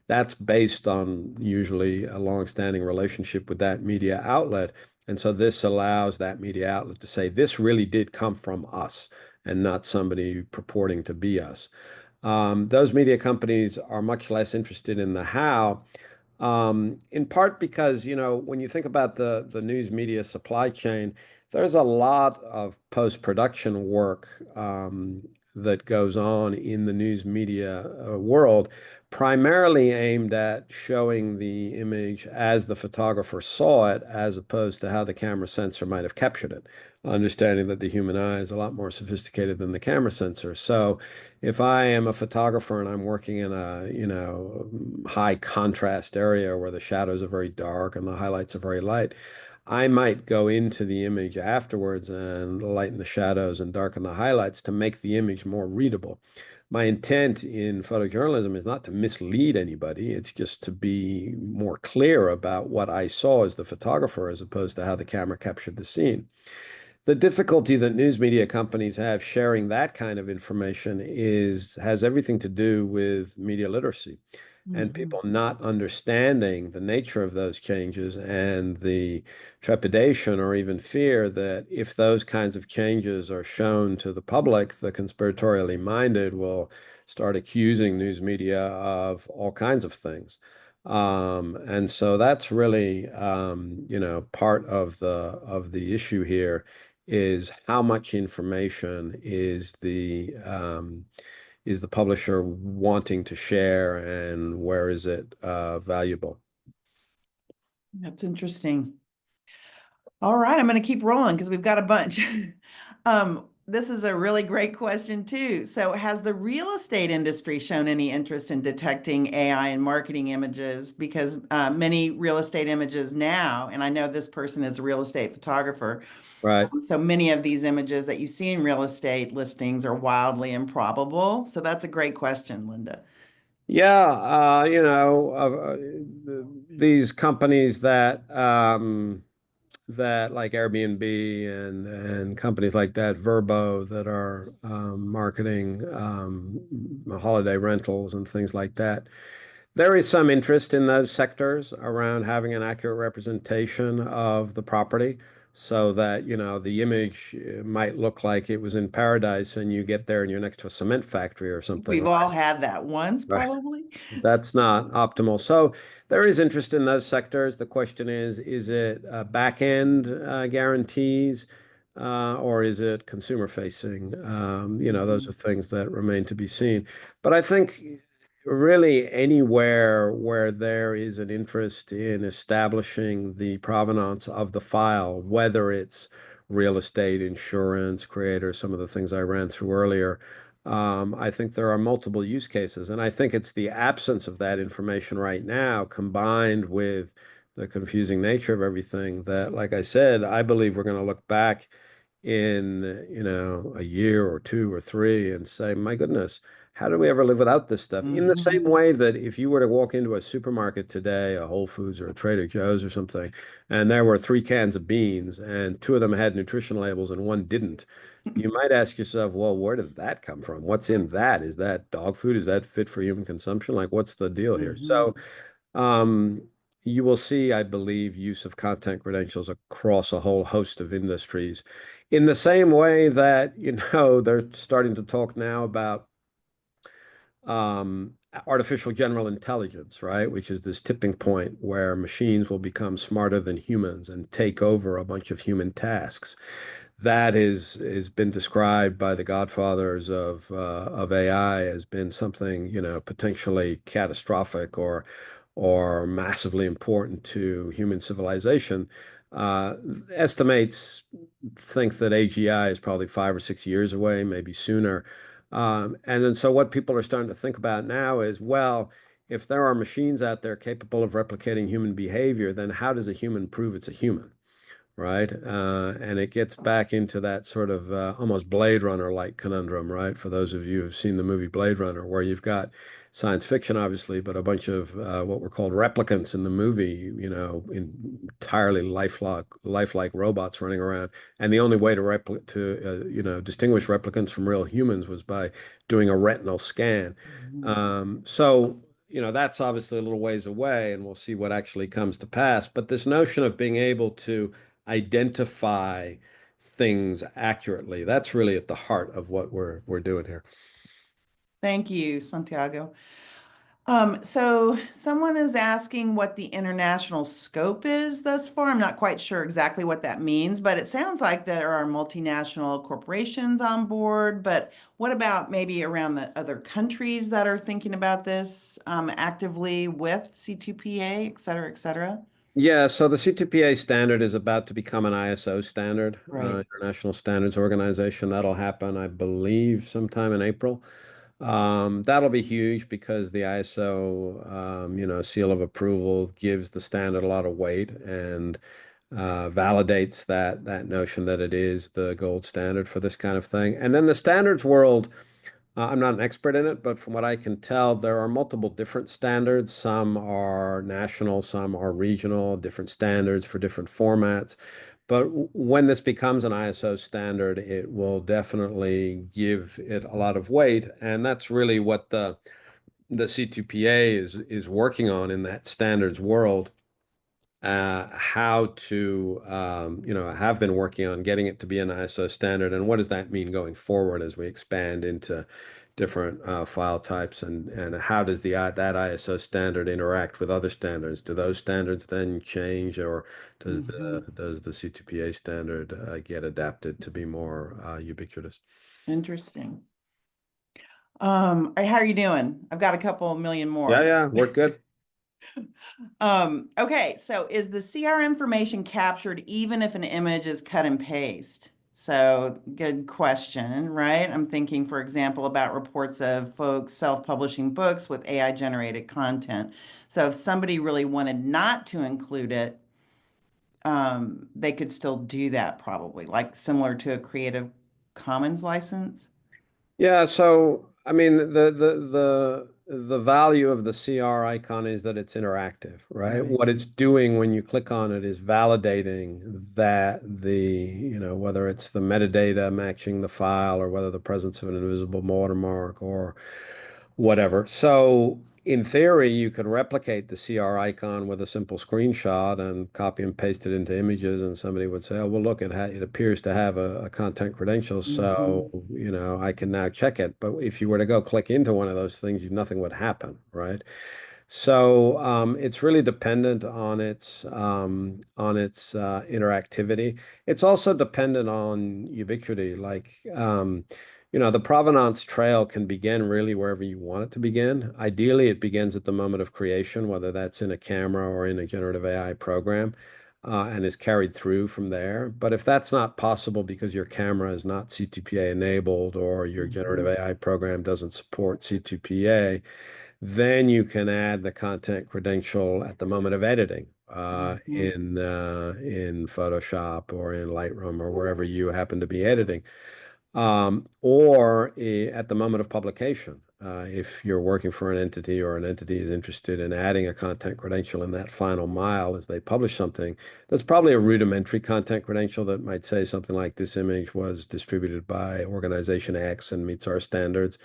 that's based on usually a long-standing relationship with that media outlet. And so this allows that media outlet to say, this really did come from us and not somebody purporting to be us. Those media companies are much less interested in the how, in part because, when you think about the news media supply chain, there's a lot of post-production work that goes on in the news media world, primarily aimed at showing the image as the photographer saw it, as opposed to how the camera sensor might have captured it, understanding that the human eye is a lot more sophisticated than the camera sensor. So if I am a photographer and I'm working in a, high contrast area where the shadows are very dark and the highlights are very light, I might go into the image afterwards and lighten the shadows and darken the highlights to make the image more readable. My intent in photojournalism is not to mislead anybody. It's just to be more clear about what I saw as the photographer, as opposed to how the camera captured the scene. The difficulty that news media companies have sharing that kind of information has everything to do with media literacy and people not understanding the nature of those changes and the trepidation or even fear that if those kinds of changes are shown to the public, the conspiratorially minded will start accusing news media of all kinds of things. And so that's really, part of the issue here is how much information is the publisher wanting to share, and where is it valuable? That's interesting. All right, I'm going to keep rolling because we've got a bunch. This is a really great question too. So, has the real estate industry shown any interest in detecting AI in marketing images? Because many real estate images now, and I know this person is a real estate photographer, Right. so many of these images that you see in real estate listings are wildly improbable. So that's a great question, Linda. Yeah, these companies that like Airbnb and companies like that, Verbo, that are marketing holiday rentals and things like that. There is some interest in those sectors around having an accurate representation of the property so that, the image might look like it was in paradise and you get there and you're next to a cement factory or something. We've all had that once, Right. probably. That's not optimal. So there is interest in those sectors. The question is it back end guarantees or is it consumer facing? Those are things that remain to be seen. But I think really anywhere where there is an interest in establishing the provenance of the file, whether it's real estate, insurance, creator, some of the things I ran through earlier, I think there are multiple use cases, and I think it's the absence of that information right now, combined with the confusing nature of everything, that, like I said, I believe we're going to look back in, a year or two or three and say, my goodness, how did we ever live without this stuff? In the same way that if you were to walk into a supermarket today, a Whole Foods or a Trader Joe's or something, and there were 3 cans of beans and 2 of them had nutrition labels and one didn't, you might ask yourself, well, where did that come from? What's in that? Is that dog food? Is that fit for human consumption? Like, what's the deal here? So, um, you will see, I believe, use of content credentials across a whole host of industries. In the same way that, they're starting to talk now about artificial general intelligence, right? Which is this tipping point where machines will become smarter than humans and take over a bunch of human tasks. That has been described by the godfathers of AI as been something, potentially catastrophic or massively important to human civilization. uh, estimates think that AGI is probably 5 or 6 years away, maybe sooner. And then so what people are starting to think about now is, well, if there are machines out there capable of replicating human behavior, then how does a human prove it's a human? Right? And it gets back into that sort of almost Blade Runner-like conundrum, right? For those of you who've seen the movie Blade Runner, where you've got science fiction, obviously, but a bunch of what were called replicants in the movie, entirely lifelike robots running around. And the only way to distinguish replicants from real humans was by doing a retinal scan. So that's obviously a little ways away, and we'll see what actually comes to pass. But this notion of being able to identify things accurately, that's really at the heart of what we're doing here. Thank you, Santiago. So someone is asking what the international scope is thus far. I'm not quite sure exactly what that means, but it sounds like there are multinational corporations on board. But what about maybe around the other countries that are thinking about this actively with C2PA, et cetera, et cetera? Yeah, so the C2PA standard is about to become an ISO standard, Right. International Standards Organization. That'll happen, I believe, sometime in April. That'll be huge because the ISO, seal of approval gives the standard a lot of weight and validates that notion that it is the gold standard for this kind of thing. And then the standards world, I'm not an expert in it, but from what I can tell, there are multiple different standards. Some are national, some are regional, different standards for different formats. But when this becomes an ISO standard, it will definitely give it a lot of weight. And that's really what the C2PA is working on in that standards world. How to, have been working on getting it to be an ISO standard, and what does that mean going forward as we expand into different file types, and how does that ISO standard interact with other standards? Do those standards then change, or does the C2PA standard get adapted to be more ubiquitous? Interesting. How are you doing? I've got a couple million more. Yeah, we're good. Okay, so is the CR information captured even if an image is cut and paste? So good question, right? I'm thinking, for example, about reports of folks self-publishing books with AI generated content. So if somebody really wanted not to include it, they could still do that probably, like similar to a Creative Commons license. Yeah, so I mean the value of the CR icon is that it's interactive, right? Right. What it's doing when you click on it is validating that whether it's the metadata matching the file or whether the presence of an invisible watermark or whatever. So in theory, you could replicate the CR icon with a simple screenshot and copy and paste it into images, and somebody would say, "Oh, well, look, it appears to have a content credential, so I can now check it." But if you were to go click into one of those things, nothing would happen, right? So it's really dependent on its interactivity. It's also dependent on ubiquity. Like the provenance trail can begin really wherever you want it to begin. Ideally, it begins at the moment of creation, whether that's in a camera or in a generative AI program, and is carried through from there. But if that's not possible because your camera is not C2PA enabled or your generative AI program doesn't support C2PA, then you can add the content credential at the moment of editing in Photoshop or in Lightroom or wherever you happen to be editing, or at the moment of publication. If you're working for an entity or an entity is interested in adding a content credential in that final mile as they publish something, that's probably a rudimentary content credential that might say something like this image was distributed by organization X and meets our standards,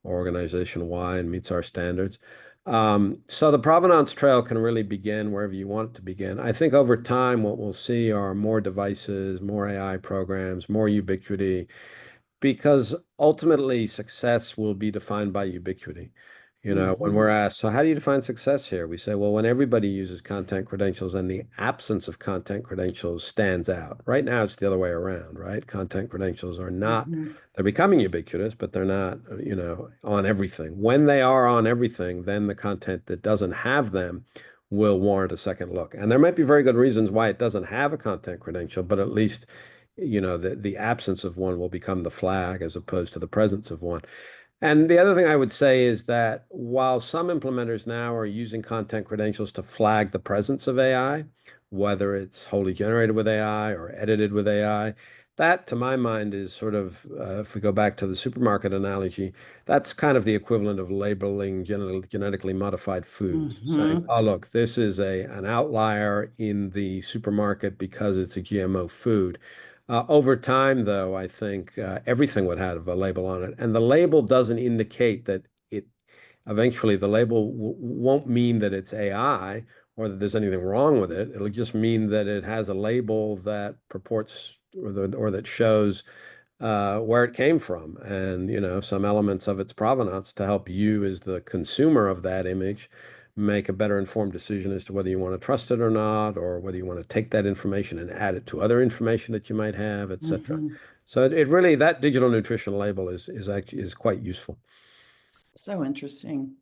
organization Y and meets our standards. So the provenance trail can really begin wherever you want it to begin. I think over time, what we'll see are more devices, more AI programs, more ubiquity, because ultimately success will be defined by ubiquity. When we're asked, so how do you define success here? We say, well, when everybody uses content credentials and the absence of content credentials stands out. Right now, it's the other way around, right? Content credentials are not, they're becoming ubiquitous, but they're not, on everything. When they are on everything, then the content that doesn't have them will warrant a second look. And there might be very good reasons why it doesn't have a content credential, but at least, the absence of one will become the flag as opposed to the presence of one. And the other thing I would say is that while some implementers now are using content credentials to flag the presence of AI, whether it's wholly generated with AI or edited with AI, that to my mind is sort of, if we go back to the supermarket analogy, that's kind of the equivalent of labeling genetically modified foods, saying, Mm-hmm. oh, look, this is an outlier in the supermarket because it's a GMO food. Over time, though, I think everything would have a label on it. And the label doesn't indicate that it eventually the label won't mean that it's AI or that there's anything wrong with it. It'll just mean that it has a label that purports or that shows where it came from and, some elements of its provenance to help you as the consumer of that image make a better informed decision as to whether you want to trust it or not, or whether you want to take that information and add it to other information that you might have, etc. Mm-hmm. So it really, that digital nutrition label is quite useful. So interesting.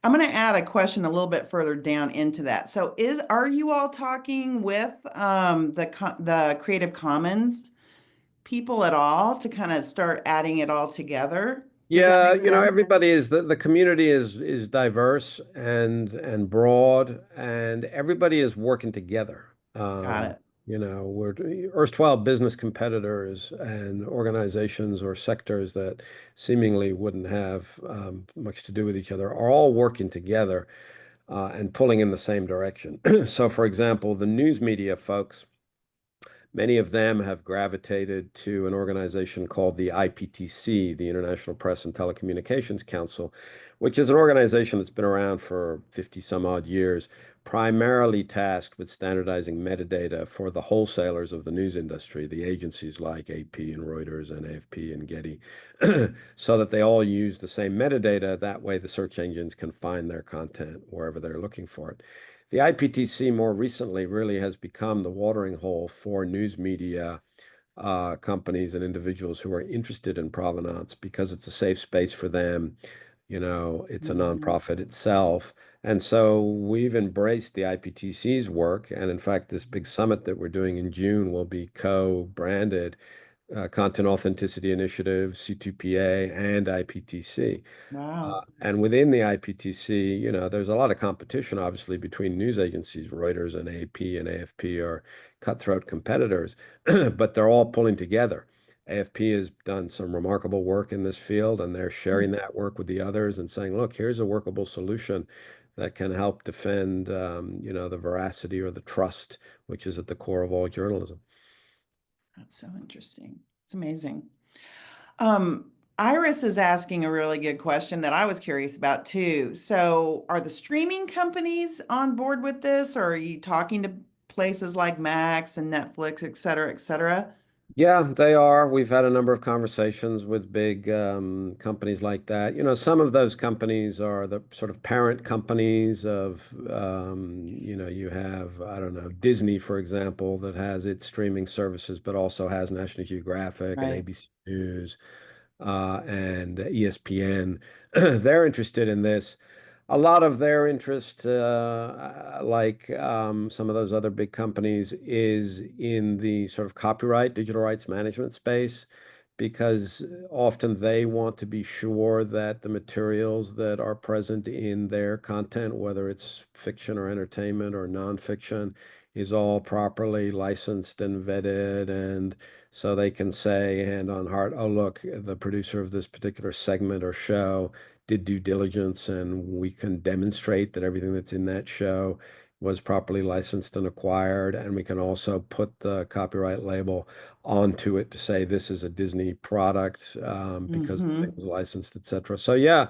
I'm going to add a question a little bit further down into that. So are you all talking with the Creative Commons people at all to kind of start adding it all together? Does that Yeah, make sense? everybody is the community is diverse and broad, and everybody is working together. Got it. We're erstwhile business competitors and organizations or sectors that seemingly wouldn't have much to do with each other are all working together and pulling in the same direction. So, for example, the news media folks. Many of them have gravitated to an organization called the IPTC, the International Press and Telecommunications Council, which is an organization that's been around for 50 some odd years, primarily tasked with standardizing metadata for the wholesalers of the news industry, the agencies like AP and Reuters and AFP and Getty, so that they all use the same metadata. That way, the search engines can find their content wherever they're looking for it. The IPTC more recently really has become the watering hole for news media companies and individuals who are interested in provenance because it's a safe space for them. It's a Mhm. nonprofit itself. And so we've embraced the IPTC's work. And in fact, this big summit that we're doing in June will be co-branded Content Authenticity Initiative, C2PA, and IPTC. Wow. And within the IPTC, there's a lot of competition, obviously, between news agencies. Reuters and AP and AFP are cutthroat competitors, but they're all pulling together. AFP has done some remarkable work in this field, and they're sharing that work with the others and saying, look, here's a workable solution that can help defend, the veracity or the trust, which is at the core of all journalism. That's so interesting. It's amazing. Um, Iris is asking a really good question that I was curious about too. So, are the streaming companies on board with this, or are you talking to places like Max and Netflix, et cetera, et cetera? Yeah, they are. We've had a number of conversations with big companies like that. Some of those companies are the sort of parent companies of, you have, I don't know, Disney, for example, that has its streaming services, but also has National Geographic and Right. ABC News and ESPN. They're interested in this. A lot of their interest, like some of those other big companies, is in the sort of copyright, digital rights management space, because often they want to be sure that the materials that are present in their content, whether it's fiction or entertainment or nonfiction, is all properly licensed and vetted. And so they can say, hand on heart, oh, look, the producer of this particular segment or show did due diligence, and we can demonstrate that everything that's in that show was properly licensed and acquired. And we can also put the copyright label onto it to say this is a Disney product because Mm-hmm. it was licensed, etc. So yeah,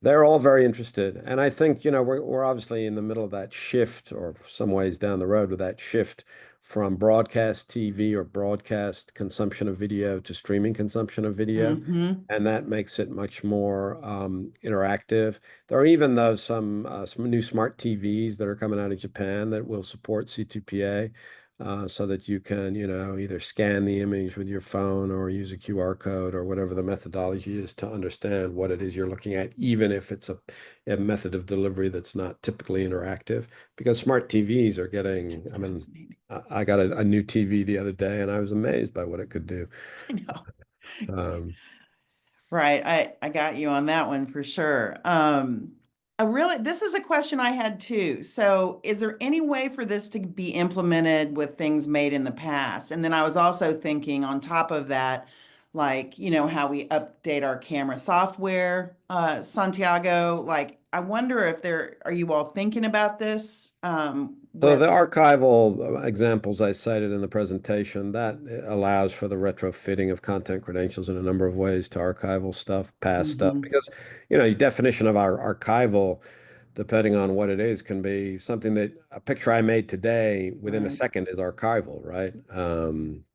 they're all very interested. And I think, we're obviously in the middle of that shift, or some ways down the road with that shift from broadcast TV or broadcast consumption of video to streaming consumption of video. Mm-hmm. And that makes it much more interactive. There are even some new smart TVs that are coming out of Japan that will support C2PA. so that you can, either scan the image with your phone or use a QR code or whatever the methodology is to understand what it is you're looking at, even if it's a method of delivery that's not typically interactive. Because smart TVs are getting, That's I mean, fascinating. I got a new TV the other day and I was amazed by what it could do. I know. Um, Right. I got you on that one for sure. This is a question I had too. So, is there any way for this to be implemented with things made in the past? And then I was also thinking on top of that, like, how we update our camera software, Santiago, like, I wonder if are you all thinking about this, So the with, archival examples I cited in the presentation, that allows for the retrofitting of content credentials in a number of ways to archival stuff, past stuff, Mhm. because, the definition of our archival, depending on what it is, can be something that a picture I made today within a Right. second is archival, right?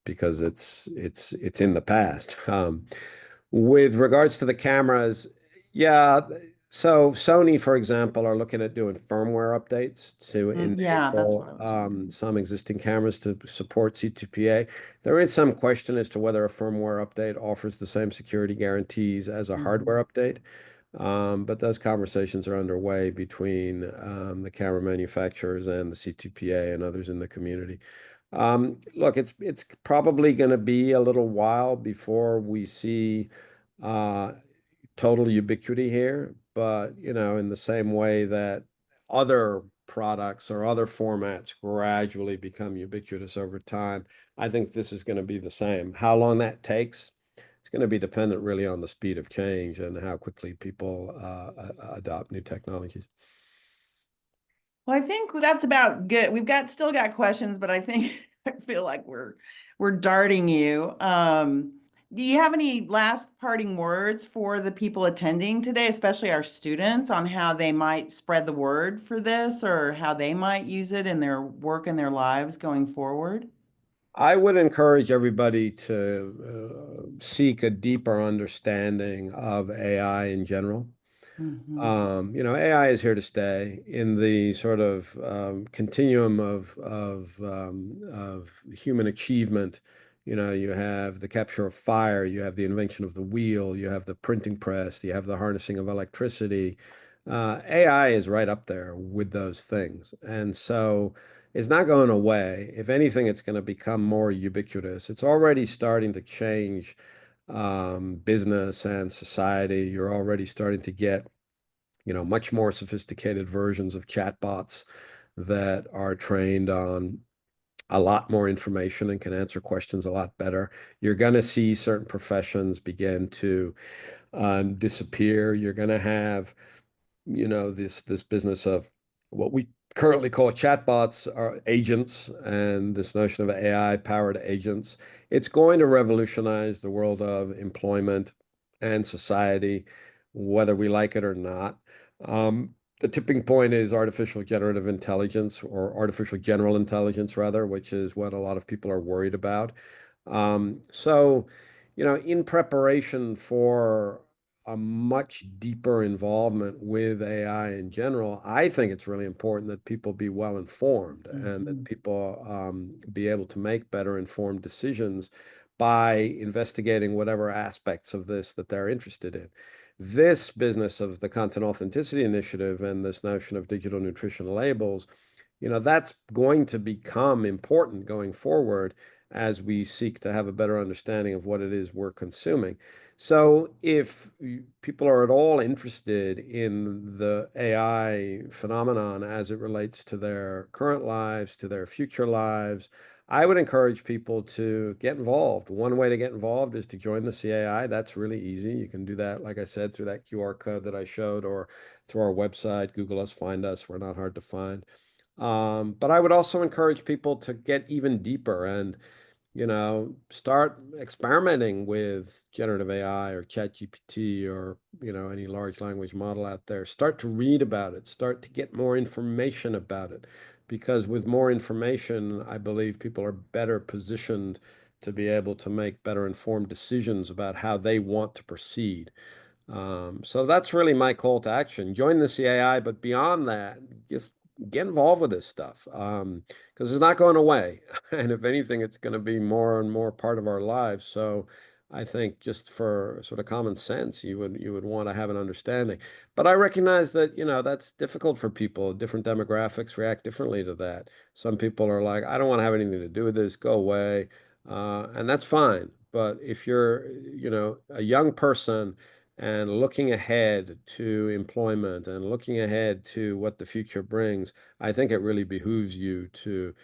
Because it's in the past. With regards to the cameras, yeah. So Sony, for example, are looking at doing firmware updates to Yeah, that's what enable I was wondering. some existing cameras to support C2PA. There is some question as to whether a firmware update offers the same security guarantees as a Mhm. hardware update. But those conversations are underway between the camera manufacturers and the C2PA and others in the community. Look, it's probably going to be a little while before we see uh, total ubiquity here, but in the same way that other products or other formats gradually become ubiquitous over time, I think this is going to be the same. How long that takes, it's going to be dependent really on the speed of change and how quickly people adopt new technologies. Well, I think that's about good. Still got questions, but I think I feel like we're darting you. Do you have any last parting words for the people attending today, especially our students, on how they might spread the word for this or how they might use it in their work and their lives going forward? I would encourage everybody to seek a deeper understanding of AI in general. Hmm. AI is here to stay in the sort of continuum of human achievement. You have the capture of fire, you have the invention of the wheel, you have the printing press, you have the harnessing of electricity. AI is right up there with those things, and so it's not going away. If anything, it's going to become more ubiquitous. It's already starting to change business and society. You're already starting to get much more sophisticated versions of chatbots that are trained on a lot more information and can answer questions a lot better. You're going to see certain professions begin to disappear. You're going to have, this business of what we currently call chatbots are agents and this notion of AI powered agents. It's going to revolutionize the world of employment and society, whether we like it or not. The tipping point is artificial generative intelligence or artificial general intelligence, rather, which is what a lot of people are worried about. So, in preparation for a much deeper involvement with AI in general, I think it's really important that people be well informed and that Hmm. people be able to make better informed decisions by investigating whatever aspects of this that they're interested in. This business of the Content Authenticity Initiative and this notion of digital nutrition labels, that's going to become important going forward as we seek to have a better understanding of what it is we're consuming. So if people are at all interested in the AI phenomenon as it relates to their current lives, to their future lives, I would encourage people to get involved. One way to get involved is to join the CAI. That's really easy. You can do that, like I said, through that QR code that I showed or through our website. Google us, find us. We're not hard to find. But I would also encourage people to get even deeper and start experimenting with generative AI or ChatGPT or, any large language model out there. Start to read about it, start to get more information about it. Because with more information, I believe people are better positioned to be able to make better informed decisions about how they want to proceed. So that's really my call to action. Join the CAI, but beyond that, just get involved with this stuff, because it's not going away. And if anything, it's going to be more and more part of our lives. So I think just for sort of common sense, you would want to have an understanding. But I recognize that, that's difficult for people. Different demographics react differently to that. Some people are like, I don't want to have anything to do with this, go away. And that's fine. But if you're, a young person and looking ahead to employment and looking ahead to what the future brings, I think it really behooves you to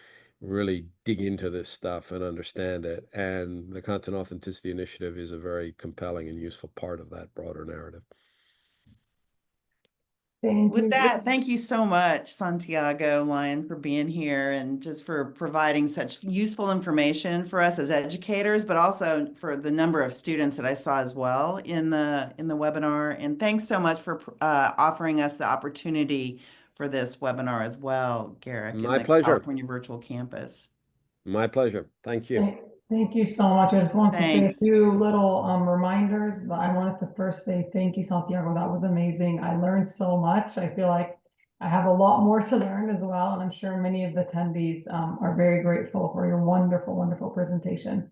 really dig into this stuff and understand it. And the Content Authenticity Initiative is a very compelling and useful part of that broader narrative. Thank With you. that, thank you so much, Santiago Lyon, for being here and just for providing such useful information for us as educators, but also for the number of students that I saw as well in the webinar. And thanks so much for offering us the opportunity for this webinar as well, Garrick, in My the pleasure. California Virtual Campus. My pleasure. Thank you. Thank you so much. I just wanted to say a Thanks. few little reminders, but I wanted to first say thank you, Santiago. That was amazing. I learned so much. I feel like I have a lot more to learn as well, and I'm sure many of the attendees are very grateful for your wonderful, wonderful presentation.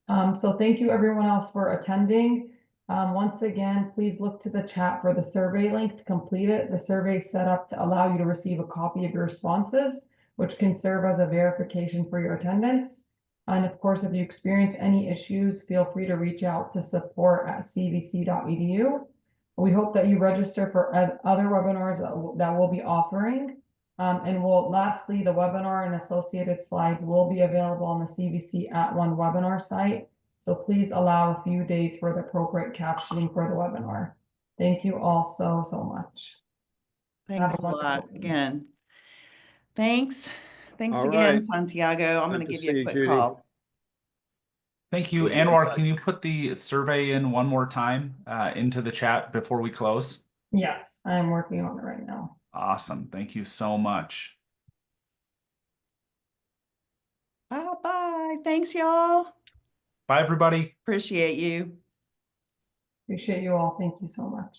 So thank you everyone else for attending. Once again, please look to the chat for the survey link to complete it. The survey is set up to allow you to receive a copy of your responses, which can serve as a verification for your attendance. And of course, if you experience any issues, feel free to reach out to support@cvc.edu. We hope that you register for other webinars that we'll be offering. And lastly, the webinar and associated slides will be available on the CVC @ONE webinar site. So please allow a few days for the appropriate captioning for the webinar. Thank you all so, so much. Thanks a lot again. Thanks. Thanks All again, right. Santiago. I'm going to Good to give you see a you, quick Judy. call. Thank you. We'll be in Anwar, touch. can you put the survey in one more time into the chat before we close? Yes, I am working on it right now. Awesome. Thank you so much. Bye-bye. Thanks, y'all. Bye, everybody. Appreciate you. Appreciate you all. Thank you so much.